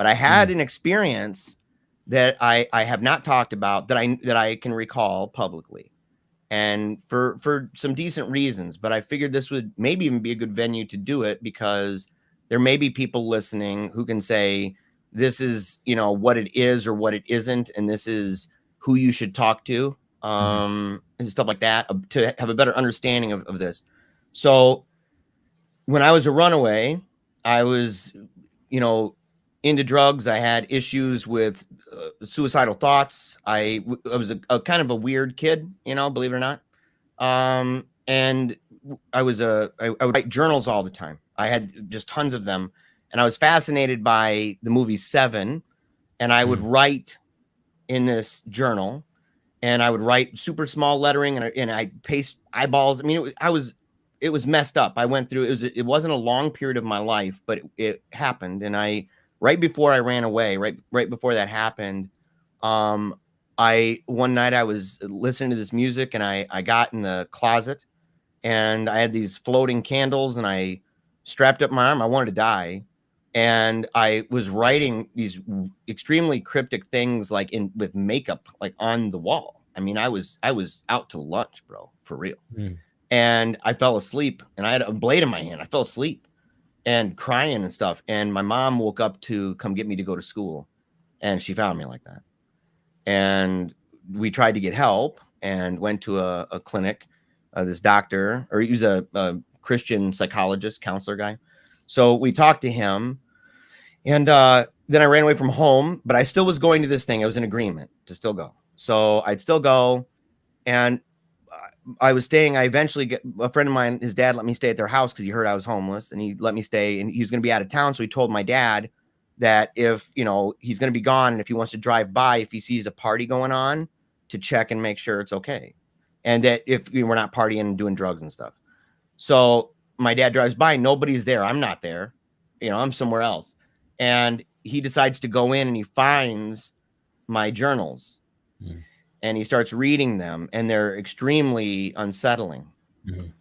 But I had an experience that I have not talked about that I can recall publicly, and for some decent reasons. But I figured this would maybe even be a good venue to do it, because there may be people listening who can say this is, you know, what it is or what it isn't, and this is who you should talk to, and stuff like that, to have a better understanding of this. So when I was a runaway, I was, you know, into drugs. I had issues with suicidal thoughts. I was a kind of a weird kid, you know, believe it or not. And I would write journals all the time. I had just tons of them, and I was fascinated by the movie Seven, and I would write in this journal, and I would write super small lettering, and I paste eyeballs. I mean, it was messed up. I went through, it wasn't a long period of my life, but it happened. And right before I ran away, right before that happened, one night I was listening to this music, and I got in the closet, and I had these floating candles, and I strapped up my arm. I wanted to die. And I was writing these extremely cryptic things, like with makeup, like on the wall. I mean, I was out to lunch, bro, for real. And I fell asleep, and I had a blade in my hand. I fell asleep and crying and stuff. And my mom woke up to come get me to go to school, and she found me like that. And we tried to get help and went to a clinic, this doctor, or he was a Christian psychologist, counselor guy. So we talked to him, and then I ran away from home, but I still was going to this thing. I was in agreement to still go. So I'd still go, and I was staying. I eventually get a friend of mine, his dad let me stay at their house because he heard I was homeless, and he let me stay, and he was going to be out of town. So he told my dad that if, you know, he's going to be gone, and if he wants to drive by, if he sees a party going on, to check and make sure it's okay. And that if we're not partying and doing drugs and stuff. So my dad drives by, nobody's there. I'm not there. You know, I'm somewhere else. And he decides to go in, and he finds my journals. And he starts reading them, and they're extremely unsettling.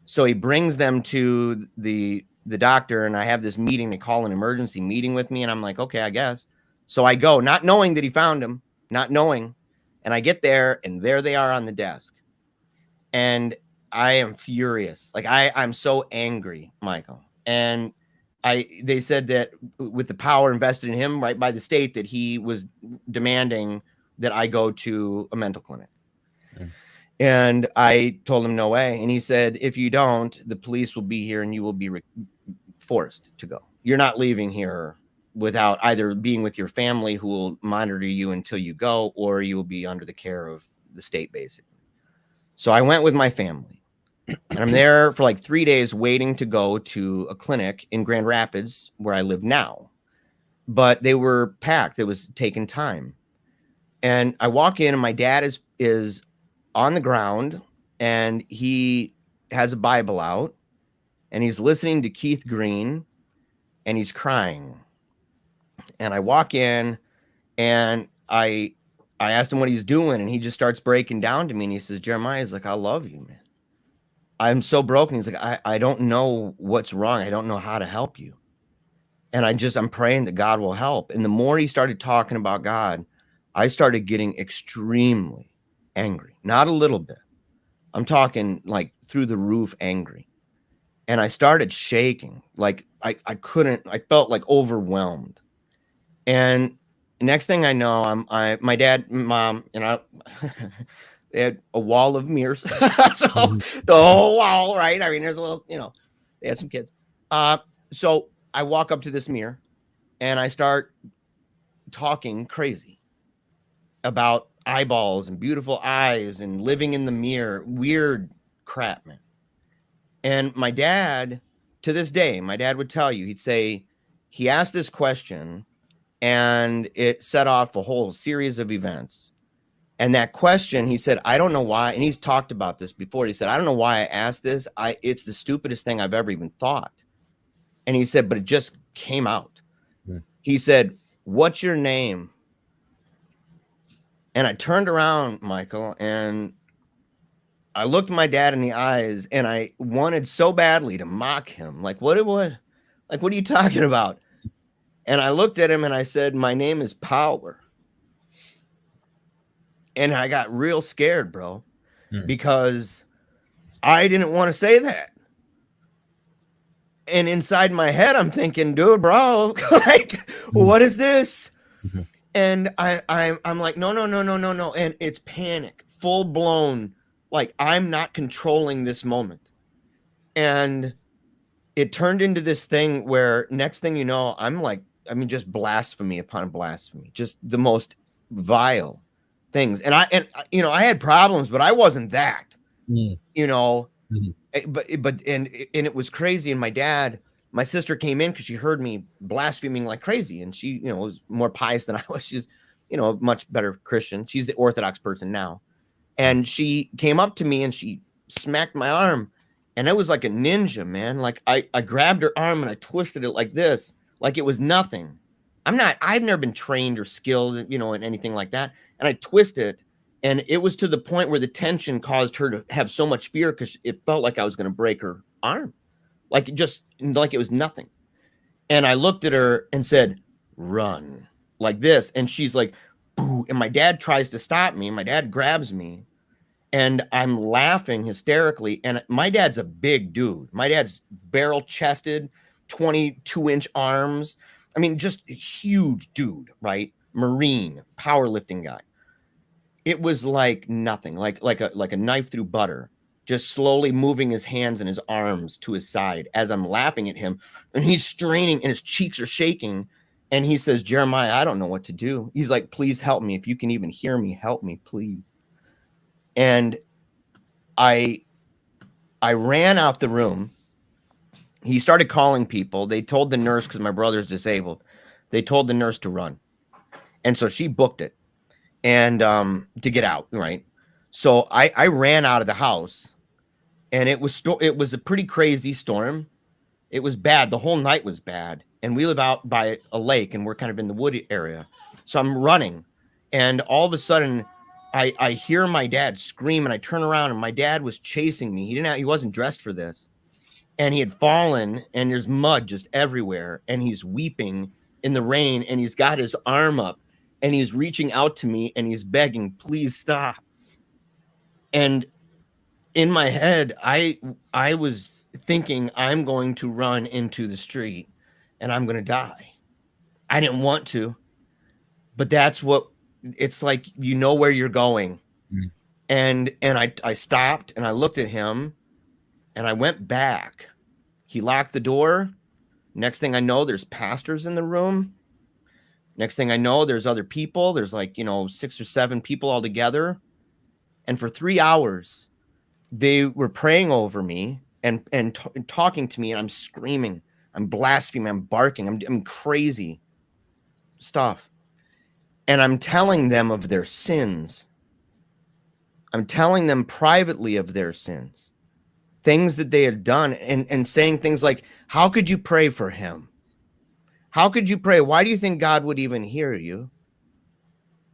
So he brings them to the doctor, and I have this meeting. They call an emergency meeting with me, and I'm like, okay, I guess. So I go, not knowing that he found him, not knowing. And I get there, and there they are on the desk. And I am furious. Like I'm so angry, Michael. And they said that with the power invested in him, right, by the state, that he was demanding that I go to a mental clinic. And I told him no way. And he said, if you don't, the police will be here, and you will be forced to go. You're not leaving here without either being with your family, who will monitor you until you go, or you will be under the care of the state, basically. So I went with my family, and I'm there for like 3 days waiting to go to a clinic in Grand Rapids, where I live now. But they were packed. It was taking time. And I walk in, and my dad is on the ground, and he has a Bible out, and he's listening to Keith Green, and he's crying. And I walk in, and I asked him what he's doing, and he just starts breaking down to me, and he says, Jeremiah, he's like, I love you, man. I'm so broken. He's like, I don't know what's wrong. I don't know how to help you. And I'm praying that God will help. And the more he started talking about God, I started getting extremely angry. Not a little bit. I'm talking like through the roof angry. And I started shaking. Like I felt like overwhelmed. And next thing I know, my dad and mom, you know, they had a wall of mirrors. So the whole wall, right? I mean, there's a little, you know, they had some kids. So I walk up to this mirror, and I start talking crazy about eyeballs and beautiful eyes and living in the mirror. Weird crap, man. And my dad, to this day, my dad would tell you, he'd say, he asked this question, and it set off a whole series of events. And that question, he said, I don't know why. And he's talked about this before. He said, I don't know why I asked this. It's the stupidest thing I've ever even thought. And he said, but it just came out. He said, what's your name? And I turned around, Michael, and I looked my dad in the eyes, and I wanted so badly to mock him. Like, what are you talking about? And I looked at him and I said, my name is Power. And I got real scared, bro, because I didn't want to say that. And inside my head, I'm thinking, dude, bro, like, what is this? And I'm like, no, no, no, no, no, no. And it's panic, full blown. Like, I'm not controlling this moment. And it turned into this thing where next thing you know, I'm like, I mean, just blasphemy upon blasphemy, just the most vile things. And I had problems, but I wasn't that, you know, but it was crazy. And my sister came in because she heard me blaspheming like crazy. And she, was more pious than I was. She's, a much better Christian. She's the Orthodox person now. And she came up to me and she smacked my arm. And it was like a ninja, man. Like I grabbed her arm and I twisted it like this, like it was nothing. I've never been trained or skilled, in anything like that. And I twisted it. And it was to the point where the tension caused her to have so much fear because it felt like I was going to break her arm. Like it was nothing. And I looked at her and said, run, like this. And she's like, boo. And my dad tries to stop me. My dad grabs me. And I'm laughing hysterically. And my dad's a big dude. My dad's barrel chested, 22-inch arms. I mean, just a huge dude, right? Marine, powerlifting guy. It was like nothing, like a knife through butter, just slowly moving his hands and his arms to his side as I'm laughing at him. And he's straining and his cheeks are shaking. And he says, Jeremiah, I don't know what to do. He's like, please help me. If you can even hear me, help me, please. And I ran out the room. He started calling people. They told the nurse, because my brother's disabled, they told the nurse to run. And so she booked it and to get out, right? So I ran out of the house, and it was a pretty crazy storm. It was bad. The whole night was bad. And we live out by a lake, and we're kind of in the wood area. So I'm running, and all of a sudden I hear my dad scream, and I turn around, and my dad was chasing me. He wasn't dressed for this. And he had fallen, and there's mud just everywhere. And he's weeping in the rain, and he's got his arm up, and he's reaching out to me, and he's begging, please stop. And in my head, I was thinking I'm going to run into the street and I'm going to die. I didn't want to, but that's what it's like, where you're going. And I stopped and I looked at him and I went back. He locked the door. Next thing I know, there's pastors in the room. Next thing I know, there's other people. There's 6 or 7 people all together. And for 3 hours, they were praying over me and talking to me, and I'm screaming, I'm blaspheming, I'm barking, I'm crazy stuff. And I'm telling them of their sins. I'm telling them privately of their sins, things that they had done, and saying things like, how could you pray for him? How could you pray? Why do you think God would even hear you?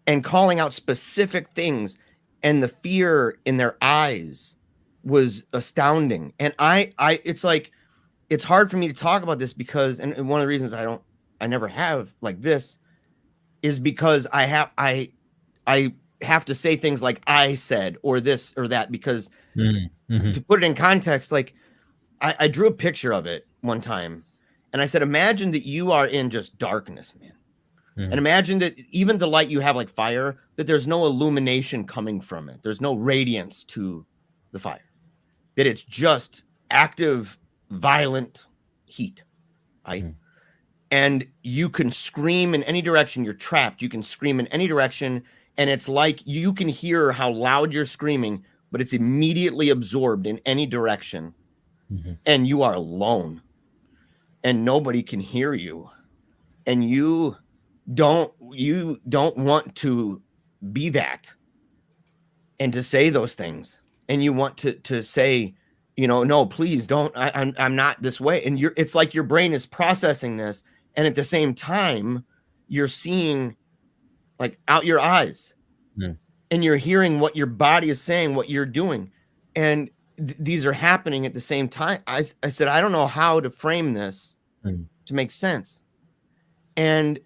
And calling out specific things, and the fear in their eyes was astounding. And it's like, it's hard for me to talk about this because, and one of the reasons I never have like this is because I have to say things like I said, or this or that, because to put it in context, like I drew a picture of it one time and I said, imagine that you are in just darkness, man. And imagine that even the light you have, like fire, that there's no illumination coming from it. There's no radiance to the fire, that it's just active, violent heat, right? And you can scream in any direction. You're trapped. You can scream in any direction. And it's like you can hear how loud you're screaming, but it's immediately absorbed in any direction. And you are alone. And nobody can hear you. And you don't want to be that and to say those things. And you want to say, no, please don't. I'm not this way. And it's like your brain is processing this. And at the same time, you're seeing like out your eyes and you're hearing what your body is saying, what you're doing. And these are happening at the same time. I said, I don't know how to frame this to make sense. And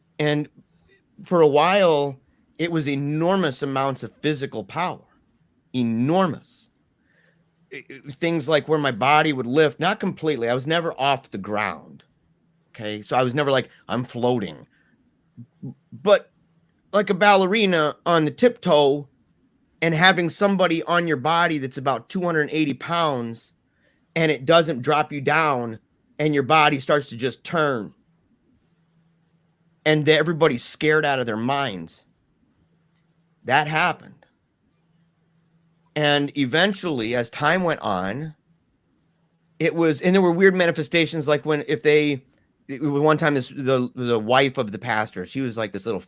for a while, it was enormous amounts of physical power, enormous. Things like where my body would lift, not completely. I was never off the ground. Okay. So I was never like, I'm floating, but like a ballerina on the tiptoe and having somebody on your body that's about 280 pounds and it doesn't drop you down and your body starts to just turn and everybody's scared out of their minds. That happened. And eventually, as time went on, it was, and there were weird manifestations, like when, if they, one time the wife of the pastor, she was like this little,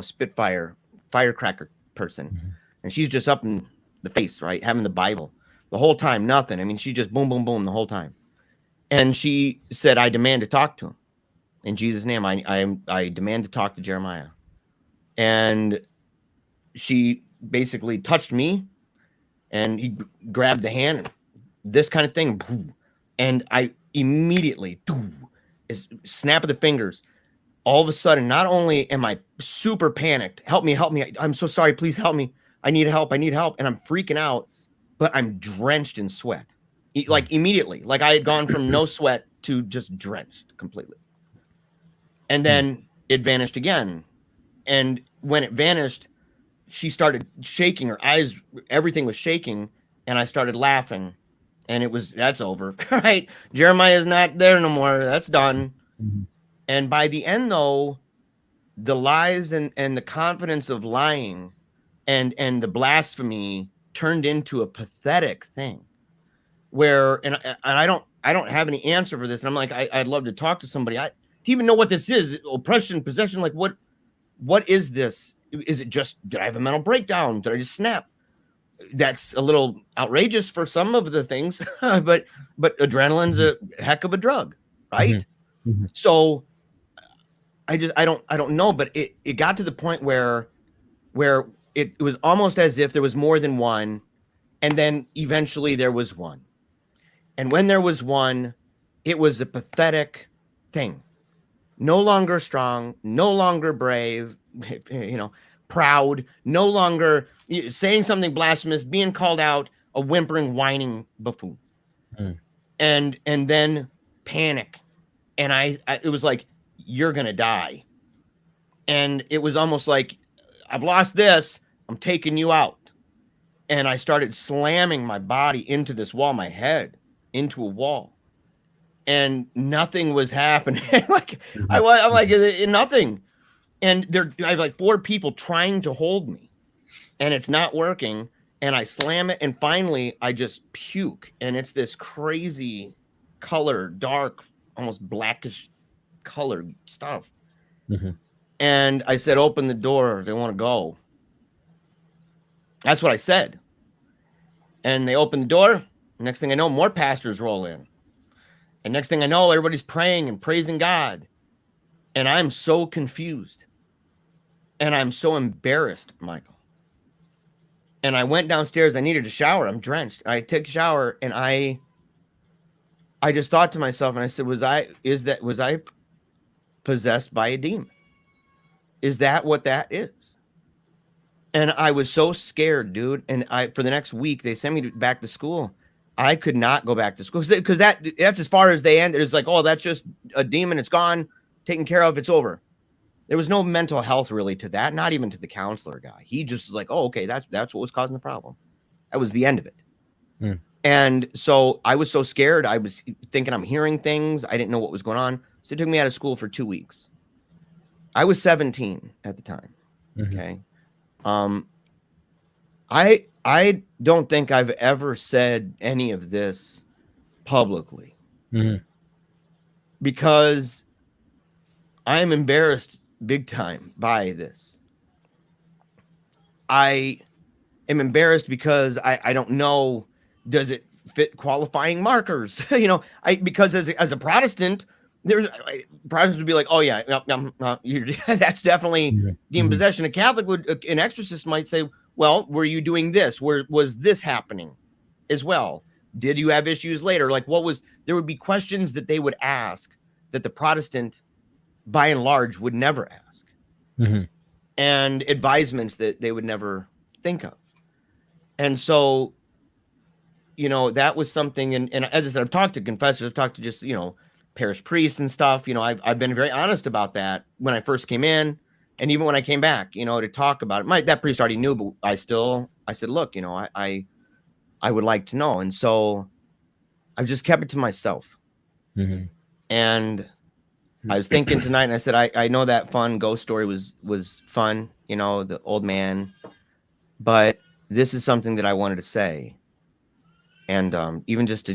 Spitfire firecracker person. Mm-hmm. And she's just up in the face, right? Having the Bible the whole time, nothing. I mean, she just boom, boom, boom the whole time. And she said, I demand to talk to him. In Jesus' name, I demand to talk to Jeremiah. And she basically touched me and he grabbed the hand and this kind of thing. And I immediately, snap of the fingers. All of a sudden, not only am I super panicked, help me, I'm so sorry, please help me. I need help. And I'm freaking out, but I'm drenched in sweat. Like immediately, like I had gone from no sweat to just drenched completely. And then it vanished again. And when it vanished, she started shaking, her eyes, everything was shaking. And I started laughing and that's over, right? Jeremiah's not there no more. That's done. Mm-hmm. And by the end though, the lies and the confidence of lying and the blasphemy turned into a pathetic thing where, and I don't have any answer for this. And I'm like, I'd love to talk to somebody. Do you even know what this is? Oppression, possession. Like what is this? Is it just, did I have a mental breakdown? Did I just snap? That's a little outrageous for some of the things, but adrenaline's a heck of a drug, right? Mm-hmm. Mm-hmm. So I don't know, but it got to the point where it was almost as if there was more than one, and then eventually there was one. And when there was one, it was a pathetic thing. No longer strong, no longer brave, proud, no longer saying something blasphemous, being called out a whimpering, whining buffoon. And then panic. And it was like, you're going to die. And it was almost like, I've lost this, I'm taking you out. And I started slamming my body into this wall, my head into a wall. And nothing was happening. Like I'm like nothing. And I have like 4 people trying to hold me and it's not working. And I slam it. And finally I just puke. And it's this crazy color, dark, almost blackish colored stuff. Mm-hmm. And I said, open the door. They want to go. That's what I said. And they opened the door. Next thing I know, more pastors roll in. And next thing I know, everybody's praying and praising God. And I'm so confused. And I'm so embarrassed, Michael. And I went downstairs. I needed a shower. I'm drenched. I took a shower and I just thought to myself, and I said, was I possessed by a demon? Is that what that is? And I was so scared, dude. And for the next week, they sent me back to school. I could not go back to school because that's as far as they ended. It's like, oh, that's just a demon. It's gone, taken care of. It's over. There was no mental health really to that. Not even to the counselor guy. He just was like, oh, okay, that's what was causing the problem. That was the end of it. And so I was so scared. I was thinking I'm hearing things. I didn't know what was going on. So it took me out of school for 2 weeks. I was 17 at the time. Okay. I don't think I've ever said any of this publicly because I'm embarrassed big time by this. I am embarrassed because I don't know, does it fit qualifying markers? Because as a Protestant, Protestants would be like, oh yeah, that's definitely demon possession. A Catholic an exorcist might say, well, were you doing this? Was this happening as well? Did you have issues later? Like there would be questions that they would ask that the Protestant by and large, would never ask, Mhm. and advisements that they would never think of. And so, that was something. And as I said, I've talked to confessors, I've talked to just, parish priests and stuff. I've been very honest about that when I first came in, and even when I came back, to talk about it. That priest already knew, but I said, look, I would like to know. And so I've just kept it to myself. Mhm. And I was thinking tonight, and I said, I know that fun ghost story was fun, the old man, but this is something that I wanted to say. And even just to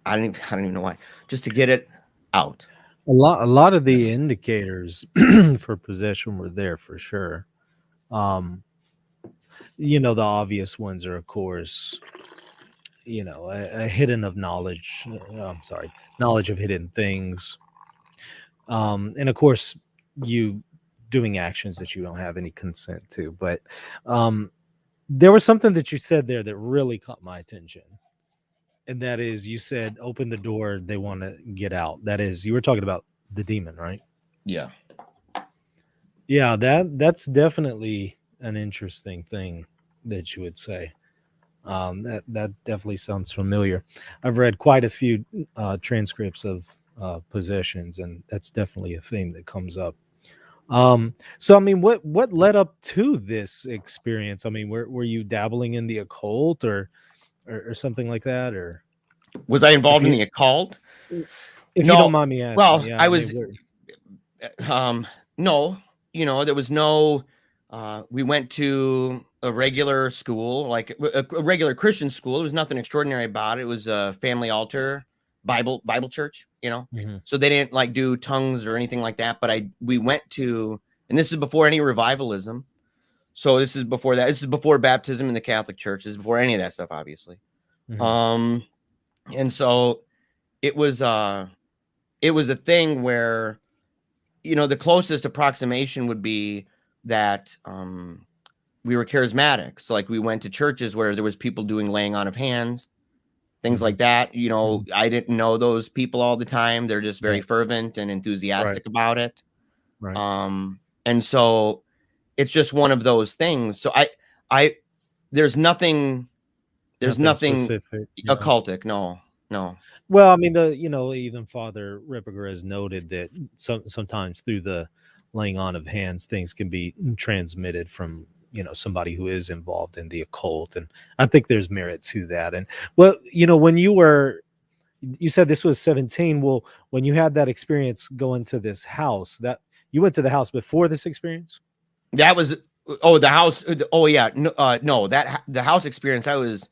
I don't even know why, just to get it out. A lot of Yeah. the indicators for possession were there for sure. Um, the obvious ones are, of course, a hidden of knowledge. I'm sorry, knowledge of hidden things, and of course, you doing actions that you don't have any consent to. But um, there was something that you said there that really caught my attention, and that is you said, "Open the door; they want to get out." That is, you were talking about the demon, right? Yeah. Yeah, that's definitely an interesting thing that you would say. That definitely sounds familiar. I've read quite a few transcripts of possessions, and that's definitely a theme that comes up. So I mean, what led up to this experience? I mean, were you dabbling in the occult or something like that, or Was I if involved in you the occult? if you don't No. mind me asking? Well, Yeah, I I mean, was where no, there was no. We went to a regular school, like a regular Christian school. There was nothing extraordinary about it. It was a family altar, Bible church. Mhm, So they didn't like do tongues or anything like that. But we went to, and this is before any revivalism. So this is before that. This is before baptism in the Catholic Church. This is before any of that stuff, obviously. mhm, Um, and so it was uh it was a thing where, the closest approximation would be that we were charismatic. So like we went to churches where there was people doing laying on of hands, things mhm, like that. mhm. I didn't know those people all the time. They're just very Right, fervent and right, enthusiastic about it. right. And so it's just one of those things. So I there's Nothing nothing specific. Yeah. occultic. No, no. Well, I mean, even Father Ripperger has noted that sometimes through the laying on of hands, things can be transmitted from somebody who is involved in the occult, and I think there's merit to that. And well, when you said this was 17. Well, when you had that experience going to this house, that you went to the house before this experience. That was the house. Oh yeah, no, the house experience. I was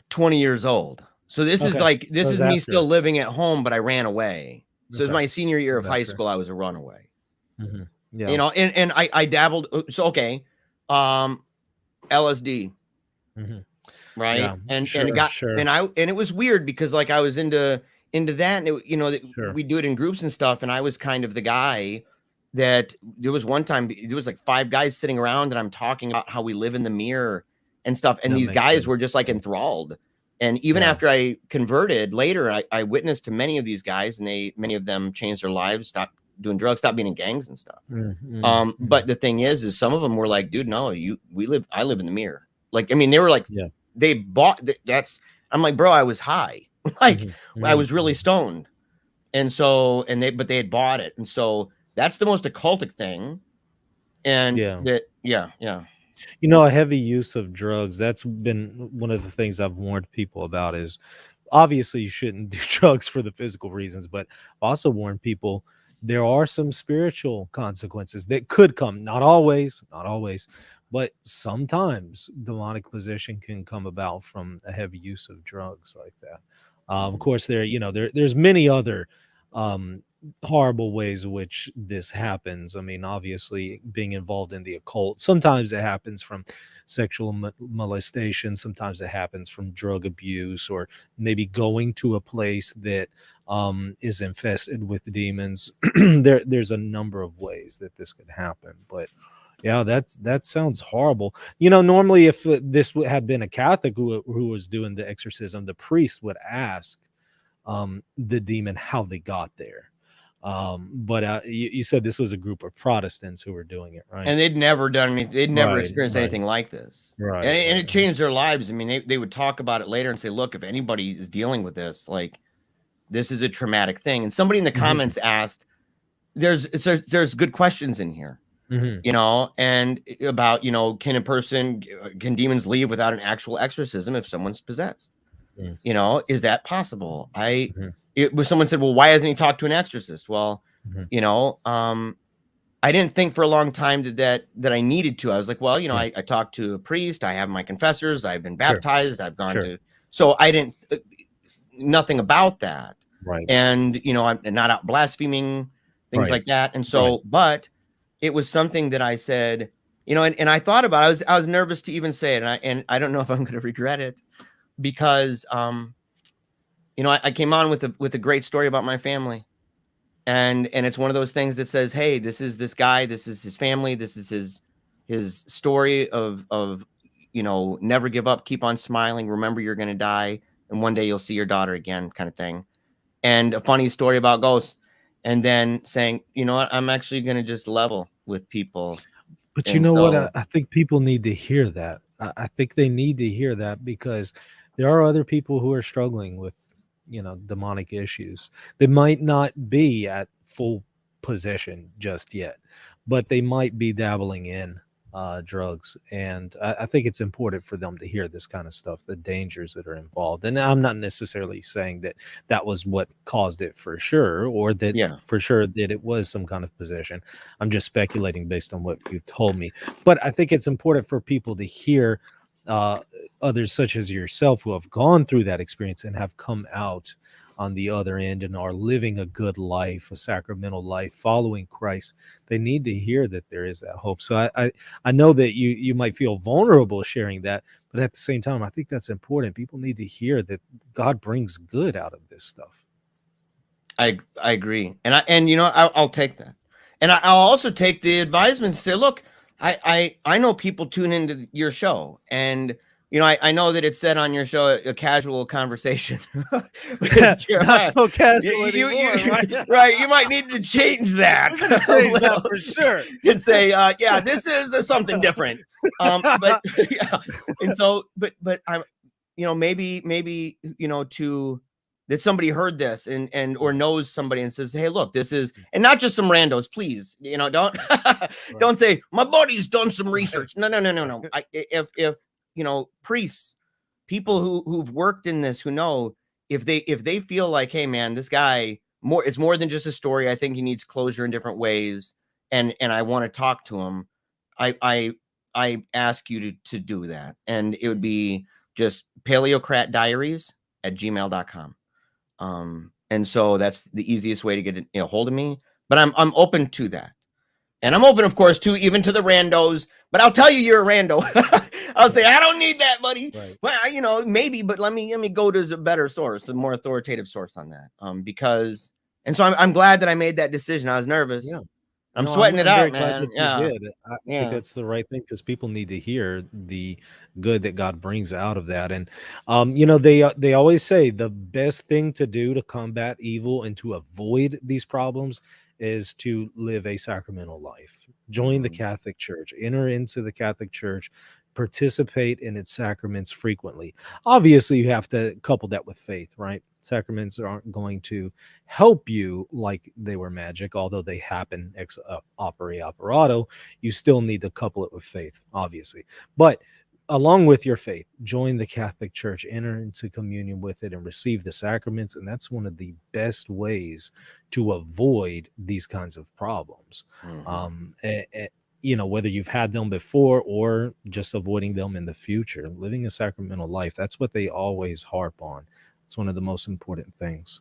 20 years old. So Okay, so this it was is me still after. living at home, but I ran away. So it was Okay, my senior it year was of high after. school. I was a runaway. Yeah. And I dabbled. So okay, um, LSD, hmm right? Yeah. And it Sure. got Sure. and it was weird because like I was into that, and Sure. we do it in groups and stuff, and I was kind of the guy that there was one time there was like five guys sitting around, and I'm talking about how we live in the mirror and stuff, and That these makes guys were sense. just like Yeah. enthralled. And even Yeah. after I converted later, I witnessed to many of these guys, and many of them changed their lives, stopped doing drugs, stopped being in gangs and stuff. Mm. But the thing is some of them were like, dude, no, I live in the mirror. Like, I mean, they were like, Yeah. they bought that's, I'm like, bro, I was high. Like, Mhm, I mhm, was really mhm. stoned. And so, but they had bought it. And so that's the most occultic thing. And Yeah. that, yeah, yeah. A heavy use of drugs, that's been one of the things I've warned people about is obviously you shouldn't do drugs for the physical reasons, but I've also warned people there are some spiritual consequences that could come. Not always, but sometimes demonic possession can come about from a heavy use of drugs like that. Of Mhm. course, there's many other um, horrible ways in which this happens. I mean, obviously, being involved in the occult, sometimes it happens from sexual molestation, sometimes it happens from drug abuse, or maybe going to a place that is infested with demons. There's a number of ways that this could happen, but yeah, that sounds horrible. Normally, if this had been a Catholic who was doing the exorcism, the priest would ask the demon how they got there. But you said this was a group of Protestants who were doing it, right? And they'd never done anything. They'd never Right, experienced right, anything like this. right, And right, it right. changed their lives. I mean, they would talk about it later and say, look, if anybody is dealing with this, like, this is a traumatic thing. And somebody in the Hmm. comments asked, there's good questions in here, Hmm. and about, can demons leave without an actual exorcism if someone's possessed? Is that possible? Someone said, well, why hasn't he talked to an exorcist? Well, Hmm. you know, I didn't think for a long time that I needed to. I was like, well, Yeah, I talked to a priest, I have my confessors, I've been sure, baptized, I've gone sure. to, so I didn't, nothing about that. Right, And, I'm not out blaspheming, things right, like that. And right. so, but it was something that I said, and I thought about it. I was nervous to even say it. And I don't know if I'm going to regret it, because, I came on with a great story about my family. And it's one of those things that says, hey, this is this guy, this is his family, this is his story of never give up, keep on smiling, remember you're going to die, and one day you'll see your daughter again, kind of thing. And a funny story about ghosts, and then saying, you know what, I'm actually going to just level with people. But you And know what? I, so, I think people need to hear that. I think they need to hear that because there are other people who are struggling with, demonic issues. They might not be at full possession just yet, but they might be dabbling in drugs. And I think it's important for them to hear this kind of stuff, the dangers that are involved. And I'm not necessarily saying that that was what caused it for sure, or that yeah, for sure that it was some kind of possession. I'm just speculating based on what you've told me. But I think it's important for people to hear uh, others such as yourself who have gone through that experience and have come out on the other end and are living a good life, a sacramental life, following Christ. They need to hear that there is that hope. So I know that you might feel vulnerable sharing that, but at the same time, I think that's important. People need to hear that God brings good out of this stuff. I agree, and I'll take that, and I'll also take the advisements. Say, look, I know people tune into your show, and I know that it said on your show a casual conversation with Not Jeremiah. so casual You anymore, right? right? You might need to change that We're gonna a change that little for sure. and say, yeah, this is something different. But yeah, and so, but I'm, maybe to that somebody heard this and or knows somebody and says, hey, look, this is, and not just some randos, please, don't Right, don't say my buddy's done some right, research. No, no, no, no, no. If priests, people who've worked in this, who know, if they feel like, hey man, this guy, it's more than just a story, I think he needs closure in different ways, and I want to talk to him, I ask you to do that. And it would be just paleocratdiaries@gmail.com. And so that's the easiest way to get a hold of me. But I'm open to that. And I'm open, of course, to even to the randos, but I'll tell you you're a rando. I'll say, right, I don't need that, buddy. right. Well, maybe, but let me go to a better source, a more authoritative source on that. Because, and so I'm glad that I made that decision. I was Yeah. nervous. I'm No, I'm sweating it I'm very out, glad man. that you Yeah. did. I think Yeah. that's the right thing because people need to hear the good that God brings out of that. And they always say the best thing to do to combat evil and to avoid these problems is to live a sacramental life. Join the Mhm. Catholic Church, enter into the Catholic Church, participate in its sacraments frequently. Obviously, you have to couple that with faith, right? Sacraments aren't going to help you like they were magic, although they happen ex opere operato. You still need to couple it with faith, obviously. But along with your faith, join the Catholic Church, enter into communion with it, and receive the sacraments. And that's one of the best ways to avoid these kinds of problems. Mhm. Um, eh, eh, whether you've had them before or just avoiding them in the future, living a sacramental life, that's what they always harp on. It's one of the most important things.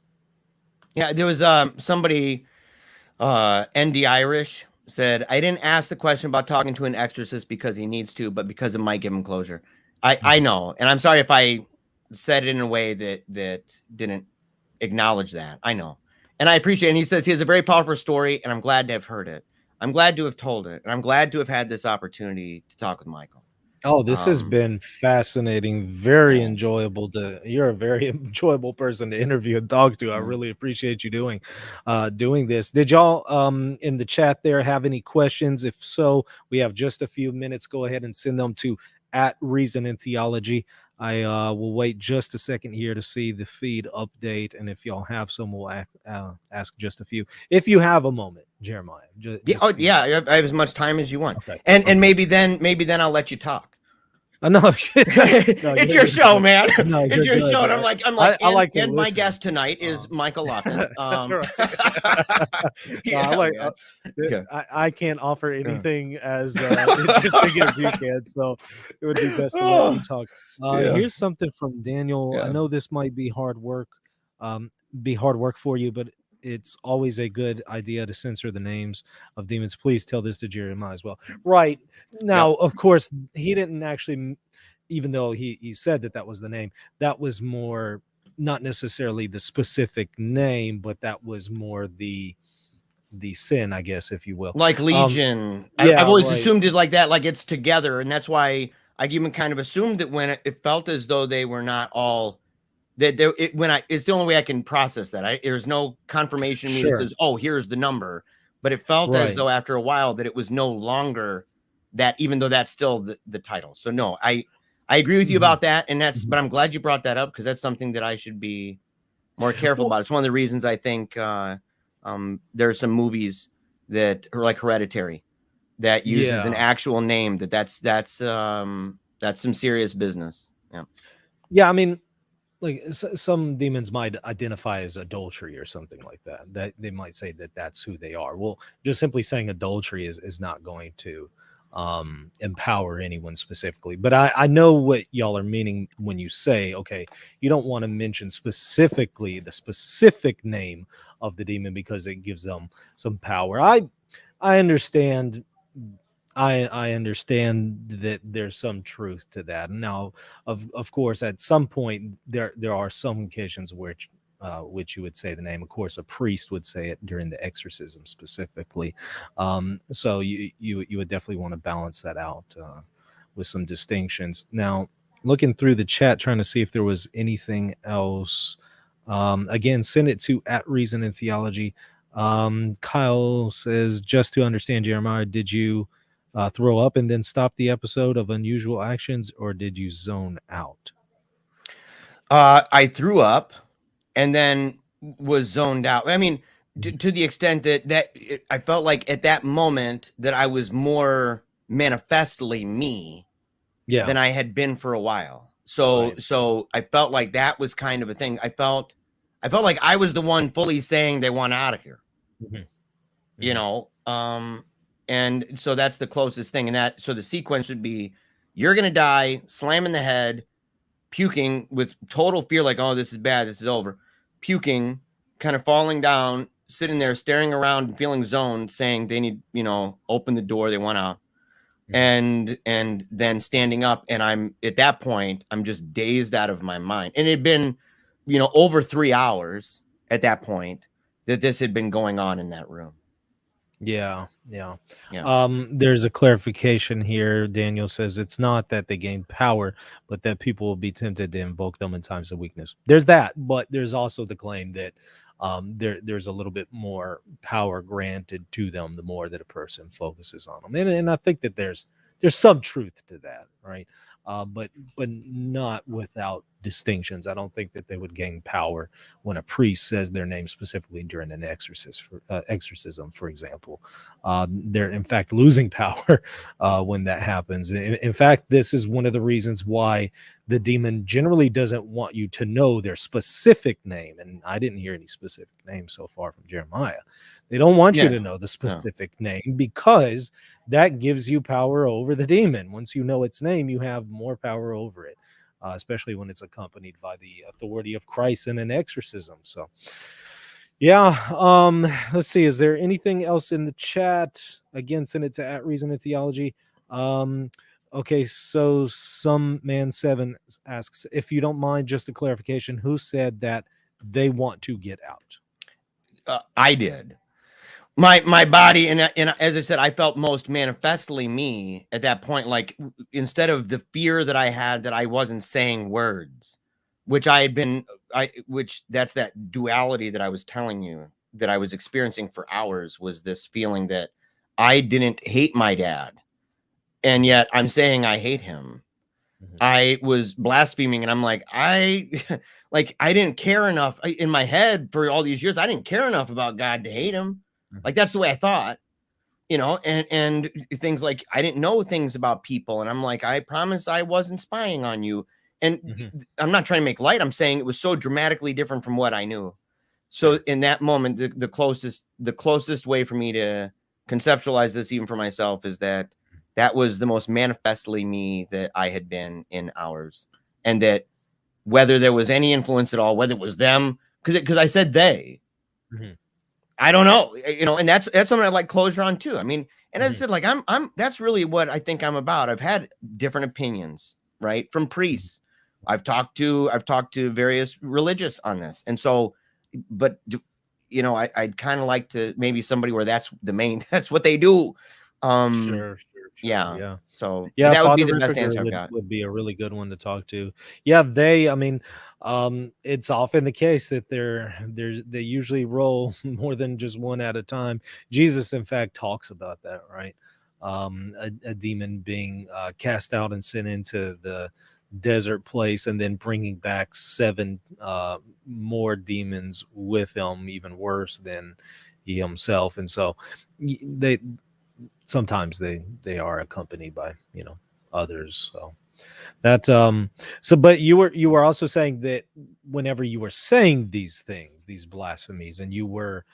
Yeah, there was somebody, ND Irish said, I didn't ask the question about talking to an exorcist because he needs to, but because it might give him closure. I Mhm. know, and I'm sorry if I said it in a way that didn't acknowledge that. I know. And I appreciate it. And he says he has a very powerful story, and I'm glad to have heard it. I'm glad to have told it, and I'm glad to have had this opportunity to talk with Michael. Oh, this has Um, been fascinating, very yeah, enjoyable you're a very enjoyable person to interview and talk to. I yeah. really appreciate you doing this. Did y'all in the chat there have any questions? If so, we have just a few minutes. Go ahead and send them to at Reason and Theology. I will wait just a second here to see the feed update, and if y'all have some, we'll ask just a few. If you have a moment, Jeremiah, Yeah, just oh a few yeah, moments. I have as much time as you want, Okay. and Okay. maybe then I'll let you talk. No, no, It's your you're show, good. man. No, It's you're your good. show, and I'm like, I like to and my listen. guest tonight is Michael Lofton. Right. No, I Yeah, like man. Yeah. I can't offer Yeah. anything as interesting as you can, so it would be best to let you Oh, talk. yeah, Here's something from Daniel. I yeah. know this might um, be hard work for you, but it's always a good idea to censor the names of demons. Please tell this to Jeremiah as well. Right Yep. now, of course, he didn't actually, even though he said that that was the name, that was more not necessarily the specific name, but that was more the sin, I guess, if you will. Like Um, Legion. I've yeah, always right, assumed it like that, like it's together, and that's why I even kind of assumed that when it felt as though they were not all that there when I it's the only way I can process that. There's no confirmation to me that sure, says, "Oh, here's the number," but it felt as right, though after a while that it was no longer that, even though that's still the title. So no, I agree with you hmm about that, and that's hmm but I'm glad you brought that up because that's something that I should be more careful Well, about. It's one of the reasons I think there are some movies that are like Hereditary that uses an yeah, actual name that's some serious business. Yeah. yeah. I mean, like some demons might identify as adultery or something like that. That they might say that that's who they are. Well, just simply saying adultery is not going to empower anyone specifically. But I know what y'all are meaning when you say, okay, you don't want to mention specifically the specific name of the demon because it gives them some power. I understand. I understand that there's some truth to that. Now, of course, at some point there are some occasions which you would say the name. Of course, a priest would say it during the exorcism specifically. So you would definitely want to balance that out with some distinctions. Now, looking through the chat, trying to see if there was anything else. Again, send it to at Reason and Theology. Kyle says, just to understand, Jeremiah, did you throw up and then stop the episode of Unusual Actions, or did you zone out? I threw up and then was zoned out. I mean, Mhm. to the extent that I felt like at that moment that I was more manifestly me Yeah, than I had been for a while. So right. so I felt like that was kind of a thing. I felt like I was the one fully saying they want out of here, Mhm, you mhm. know. And so that's the closest thing. And that so the sequence would be you're gonna die, slam in the head, puking with total fear, like, oh, this is bad, this is over, puking, kind of falling down, sitting there, staring around and feeling zoned, saying they need, open the door, they want out. Mhm. And then standing up, and I'm at that point, I'm just dazed out of my mind. And it had been, over 3 hours at that point that this had been going on in that room. Yeah, yeah. Yeah. There's a clarification here. Daniel says it's not that they gain power, but that people will be tempted to invoke them in times of weakness. There's that, but there's also the claim that there's a little bit more power granted to them the more that a person focuses on them, and I think that there's some truth to that, right? But not without distinctions. I don't think that they would gain power when a priest says their name specifically during an exorcism, for example. They're in fact losing power when that happens. In fact, this is one of the reasons why the demon generally doesn't want you to know their specific name. And I didn't hear any specific name so far from Jeremiah. They don't want you Yeah. to know the Yeah. specific name because that gives you power over the demon. Once you know its name, you have more power over it, especially when it's accompanied by the authority of Christ in an exorcism. So, yeah. Let's see. Is there anything else in the chat? Again, send it to at Reason and Theology. Um, okay, so some man seven asks, if you don't mind, just a clarification, who said that they want to get out? I did. my body, and as I said, I felt most manifestly me at that point. Like instead of the fear that I had that I wasn't saying words, which I had been, which that's that duality that I was telling you that I was experiencing for hours, was this feeling that I didn't hate my dad, and Mhm, yet I'm saying I hate him. mhm, I was blaspheming, and I'm like, like I didn't care enough in my head for all these years. I didn't care enough about God to hate him. mhm, Like that's the way I thought, and things like I didn't know things about people, and I'm like, I promise I wasn't spying on you. And mhm. I'm not trying to make light. I'm saying it was so dramatically different from what I knew. So Sure. in that moment, the closest way for me to conceptualize this even for myself is that that was the most manifestly me that I had been in hours, and that whether there was any influence at all, whether it was them, because I said they, Mhm, I don't know, and that's something I like closure on too. I mean, and as I mhm, said, like I'm that's really what I think I'm about. I've had different opinions, right, from mhm. priests. I've talked to various religious on this, and so, but I'd kind of like to maybe somebody where that's the main, that's what they do. Um, Sure, sure, sure. yeah. Yeah. So Yeah, that would be Father the best Ripperger answer I've would got. would be a really good one to talk to. Yeah, I mean, it's often the case that they usually roll more than just one at a time. Jesus, in fact, talks about that, right? A demon being cast out and sent into the desert place, and then bringing back seven more demons with him, even worse than he himself. And so, they sometimes they are accompanied by others. So that but you were also saying that whenever you were saying these things, these blasphemies, and you were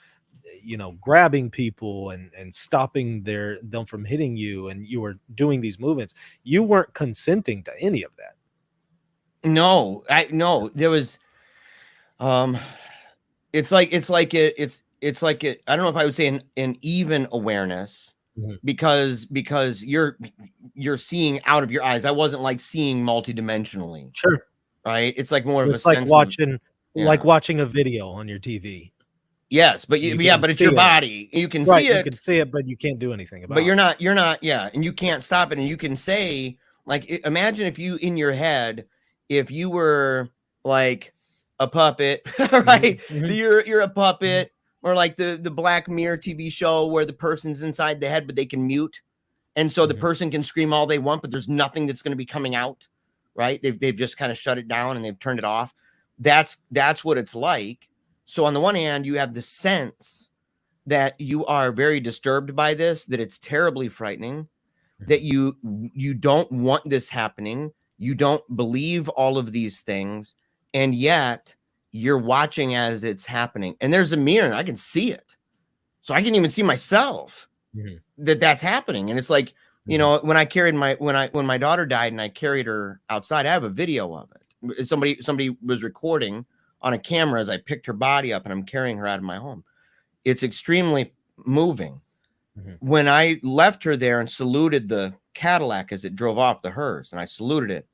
grabbing people and stopping them from hitting you, and you were doing these movements, you weren't consenting to any of that. No, I no, there was um it's like I don't know if I would say an even awareness, Mhm. because you're seeing out of your eyes. I wasn't like seeing multidimensionally, Sure. right? It's like more of a It's like sense of, watching yeah. a video on your TV. Yes, You yeah, can but it's see your it. body. You can Right, see you can it, see it, but you can't do anything but about it. you're not, yeah, and you can't stop it. And you can say, like, imagine if you in your head, if you were like a puppet, Mhm, right? mhm, You're a mhm, puppet, or like the Black Mirror TV show where the person's inside the head, but they can mute, and so the mhm, person can scream all they want, but there's nothing that's going to be coming out, right? They've just kind of shut it down and they've turned it off. That's what it's like. So on the one hand, you have the sense that you are very disturbed by this, that it's terribly frightening, that mhm, you don't want this happening, you don't believe all of these things, and yet you're watching as it's happening. And there's a mirror, and I can see it. So I can even see myself mhm, that's happening. And it's like, mhm, when I carried my when my daughter died and I carried her outside, I have a video of it. Somebody was recording on a camera as I picked her body up and I'm carrying her out of my home. It's extremely moving. mhm, When I left her there and saluted the Cadillac as it drove off, the hearse, and I saluted it,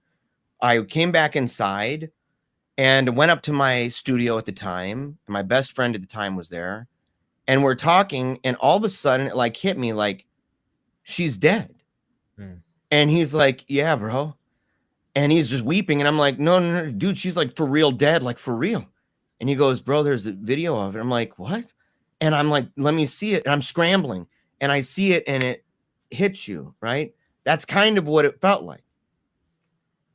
I came back inside and went up to my studio at the time. My best friend at the time was there, and we're talking, and all of a sudden it like hit me like, she's dead. mhm, And he's like, yeah, bro. And he's just weeping. And I'm like, no, no, no, dude, she's like for real dead, like for real. And he goes, bro, there's a video of it. I'm like, what? And I'm like, let me see it. And I'm scrambling and I see it and it hits you, right? That's kind of what it felt like,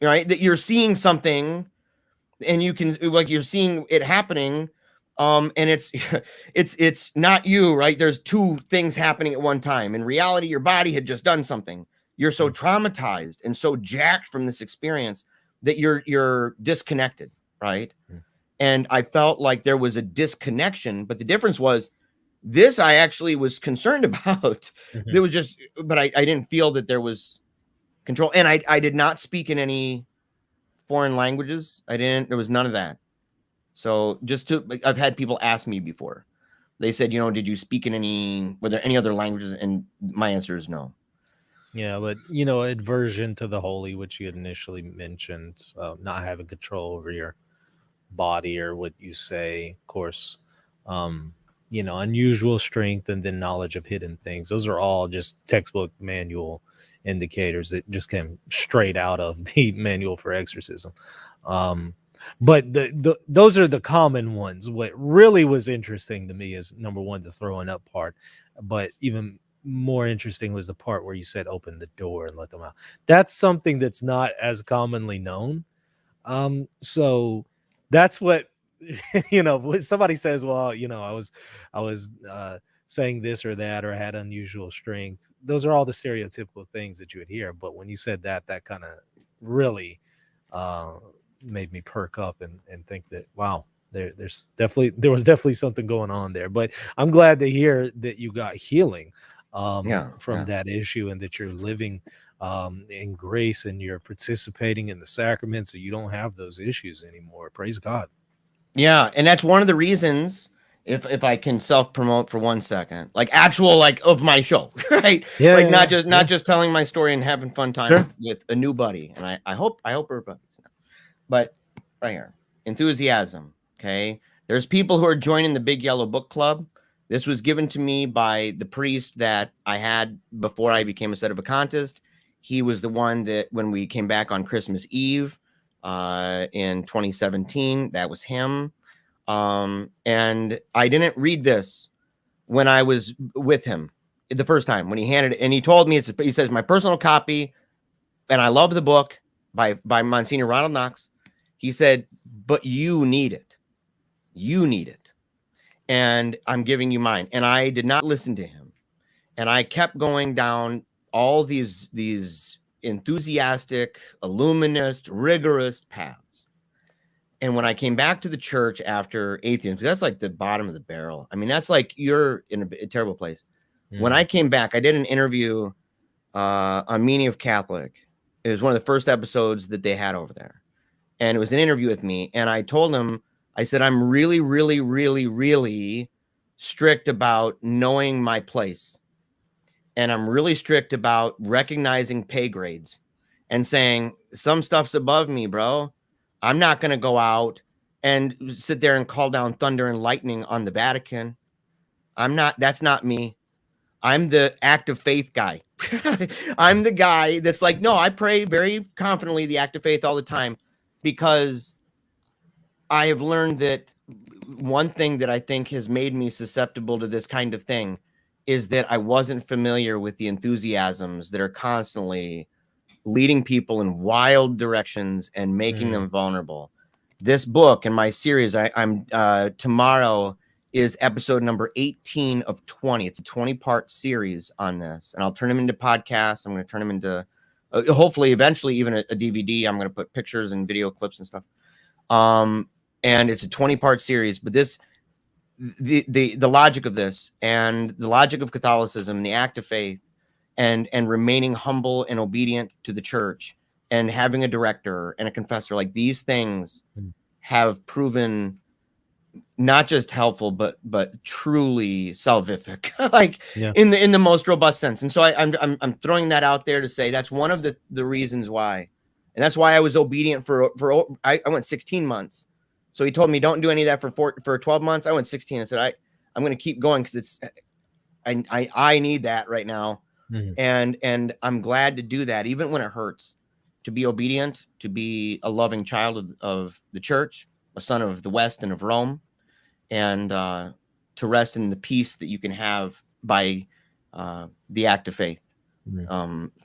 right? That you're seeing something and you can, like, you're seeing it happening, and it's it's not you, right? There's two things happening at one time. In reality, your body had just done something. You're so mhm, traumatized and so jacked from this experience that you're disconnected, right? mhm, And I felt like there was a disconnection, but the difference was this I actually was concerned about. mhm. There was just, but I didn't feel that there was control, and I did not speak in any foreign languages. I didn't. There was none of that. So just to, like, I've had people ask me before. They said, did you speak in any, were there any other languages? And my answer is no. Yeah, but aversion to the holy, which you had initially mentioned, not having control over your body or what you say, of course. unusual strength, and then knowledge of hidden things. Those are all just textbook manual indicators that just came straight out of the manual for exorcism. Um, but those are the common ones. What really was interesting to me is, number one, the throwing up part, but even more interesting was the part where you said open the door and let them out. That's something that's not as commonly known. So that's what when somebody says, well, I was saying this or that, or had unusual strength. Those are all the stereotypical things that you would hear. But when you said that, that kind of really uh made me perk up and think that, wow, there was definitely something going on there. But I'm glad to hear that you got healing Yeah, from yeah. that issue, and that you're living in grace, and you're participating in the sacraments, so you don't have those issues anymore. Praise God. Yeah, and that's one of the reasons, if I can self-promote for 1 second, like actual like of my show, right? Yeah, Like yeah, yeah, not yeah. just telling my story and having fun time Sure. with a new buddy. And I hope everybody's now. But right here, enthusiasm. Okay. There's people who are joining the Big Yellow Book Club. This was given to me by the priest that I had before I became a sedevacantist. He was the one that when we came back on Christmas Eve in 2017, that was him. And I didn't read this when I was with him the first time when he handed it, and he told me he says my personal copy, and I love the book by Monsignor Ronald Knox. He said, but you need it. You need it. And I'm giving you mine. And I did not listen to him. And I kept going down all these enthusiastic, illuminist, rigorous paths. And when I came back to the church after atheism, because that's like the bottom of the barrel. I mean, that's like you're in a terrible place. When I came back, I did an interview on Meaning of Catholic. It was one of the first episodes that they had over there. And it was an interview with me. And I told him, I said, I'm really, really, really, really strict about knowing my place. And I'm really strict about recognizing pay grades and saying some stuff's above me, bro. I'm not going to go out and sit there and call down thunder and lightning on the Vatican. That's not me. I'm the act of faith guy. I'm the guy that's like, no, I pray very confidently the act of faith all the time, because I have learned that one thing that I think has made me susceptible to this kind of thing is that I wasn't familiar with the enthusiasms that are constantly leading people in wild directions and making them vulnerable. This book and my series, I'm tomorrow is episode number 18 of 20. It's a 20-part series on this, and I'll turn them into podcasts. I'm going to turn them into hopefully eventually even a DVD. I'm going to put pictures and video clips and stuff. And it's a 20-part series, but the logic of this and the logic of Catholicism, the act of faith, and remaining humble and obedient to the church, and having a director and a confessor, like these things have proven not just helpful, but truly salvific, like in the most robust sense. And so I'm throwing that out there to say that's one of the reasons why, and that's why I was obedient I went 16 months. So he told me don't do any of that for 12 months. I went 16. I said I'm going to keep going because I need that right now. And I'm glad to do that, even when it hurts, to be obedient, to be a loving child of the church, a son of the West and of Rome, and to rest in the peace that you can have by the act of faith,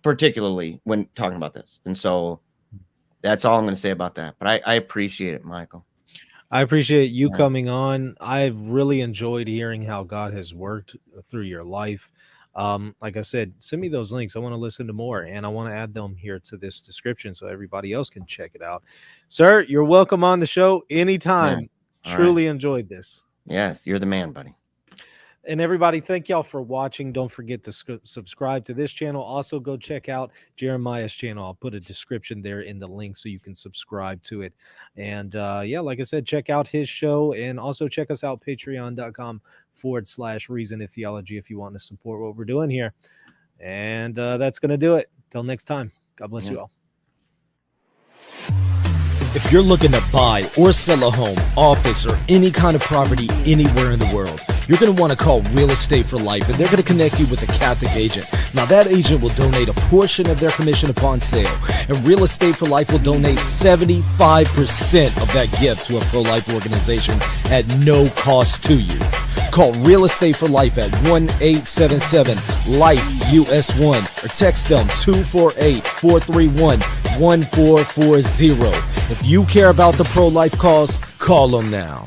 particularly when talking about this. And so that's all I'm going to say about that. But I appreciate it, Michael. I appreciate you coming on. I've really enjoyed hearing how God has worked through your life. Like I said, send me those links. I want to listen to more, and I want to add them here to this description so everybody else can check it out. Sir, you're welcome on the show anytime. Truly enjoyed this. Yes, you're the man, buddy. And everybody, thank y'all for watching. Don't forget to subscribe to this channel. Also, go check out Jeremiah's channel. I'll put a description there in the link so you can subscribe to it. And yeah, like I said, check out his show, and also check us out, patreon.com/Reason of Theology, if you want to support what we're doing here. And that's going to do it. Till next time. God bless you all. If you're looking to buy or sell a home, office, or any kind of property anywhere in the world, you're going to want to call Real Estate for Life, and they're going to connect you with a Catholic agent. Now, that agent will donate a portion of their commission upon sale, and Real Estate for Life will donate 75% of that gift to a pro-life organization at no cost to you. Call Real Estate for Life at 1-877-LIFE-US1 or text them 248-431-1440. If you care about the pro-life cause, call them now.